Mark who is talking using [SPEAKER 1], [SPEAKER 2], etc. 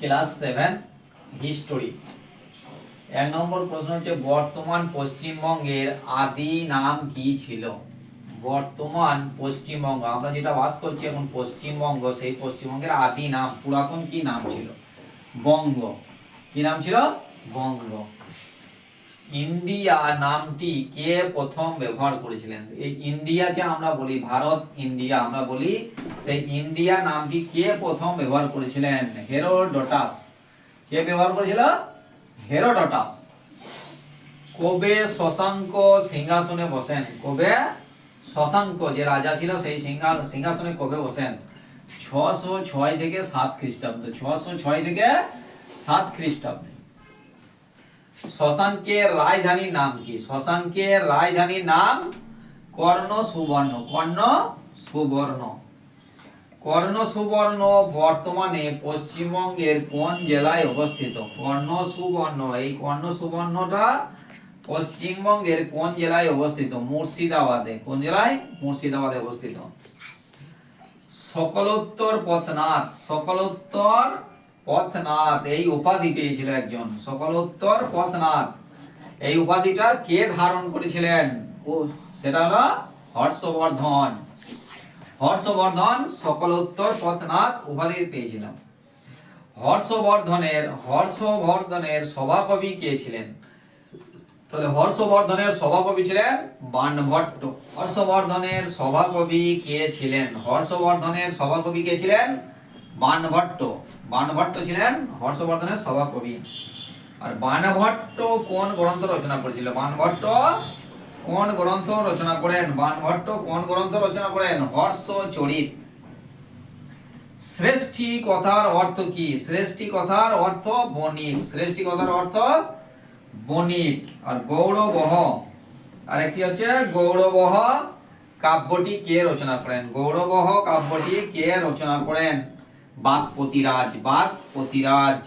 [SPEAKER 1] Class 7 history. 1 নম্বর প্রশ্ন হচ্ছে বর্তমান পশ্চিমবঙ্গের আদি নাম কি ছিল? বর্তমান পশ্চিমবঙ্গ, আমরা যেটা বাস করছি এখন পশ্চিমবঙ্গ, সেই পশ্চিমবঙ্গের আদি নাম পুরাতন কি নাম ছিল? বঙ্গ। কি নাম ছিল? বঙ্গ। ইন্ডিয়া নামটি কে প্রথম ব্যবহার করেছিলেন? এই ইন্ডিয়া যে আমরা বলি, ভারত ইন্ডিয়া আমরা বলি, সেই ইন্ডিয়া নামটি কে প্রথম ব্যবহার করেছিলেন? হেরোডোটাস। কে ব্যবহার করেছিল? হেরোডোটাস। কবে শশাঙ্ক সিংহাসনে বসেন? কবে শশাঙ্ক যে রাজা ছিল সেই সিংহাসনে কবে বসেন? 606 থেকে 7 খ্রিস্টাব্দ। 606 থেকে 7 খ্রিস্টাব্দে। শশাঙ্কের রাজধানীর নাম কি? শশাঙ্কের রাজধানীর নাম কর্ণ সুবর্ণ। কর্ণ সুবর্ণ। কর্ণ সুবর্ণ বর্তমানে পশ্চিমবঙ্গের কোন জেলায় অবস্থিত? কর্ণ সুবর্ণ, এই কর্ণ সুবর্ণটা পশ্চিমবঙ্গের কোন জেলায় অবস্থিত? মুর্শিদাবাদে। কোন জেলায়? মুর্শিদাবাদে অবস্থিত। সকলোত্তর পথনাথ। সকলোত্তর পথনাথ এই উপাধি পেয়েছিল একজন, সকলোত্তর পথনাথ। এই উপাধিটা কে ধারণ করেছিলেন? সেটা হলো হর্ষবর্ধন। হর্ষবর্ধন সকলোত্তর পথনাথ উপাধি পেয়েছিলেন। হর্ষবর্ধনের সভাকবি কে ছিলেন? তাহলে হর্ষবর্ধনের সভাকবি ছিলেন বাণভট্ট। হর্ষবর্ধনের সভাকবি কে ছিলেন? হর্ষবর্ধনের সভাকবি কে ছিলেন? বাণভট্ট। বাণভট্ট ছিলেন হর্ষবর্ধনের সভাকবি। আর বাণভট্ট কোন গ্রন্থ রচনা করেছিল? বাণভট্ট কোন গ্রন্থ রচনা করেন? বাণভট্ট কোন গ্রন্থ রচনা করেন? হর্ষচরিত। শ্রেষ্ঠী কথার অর্থ কি? শ্রেষ্ঠী কথার অর্থ বণিক। শ্রেষ্ঠী কথার অর্থ বণিক। আর গৌরবহ, আরেকটি হচ্ছে গৌরবহ কাব্যটি কে রচনা করেন? গৌরবহ কাব্যটি কে রচনা করেন? বাগপতিরাজ। বাগপতিরাজ।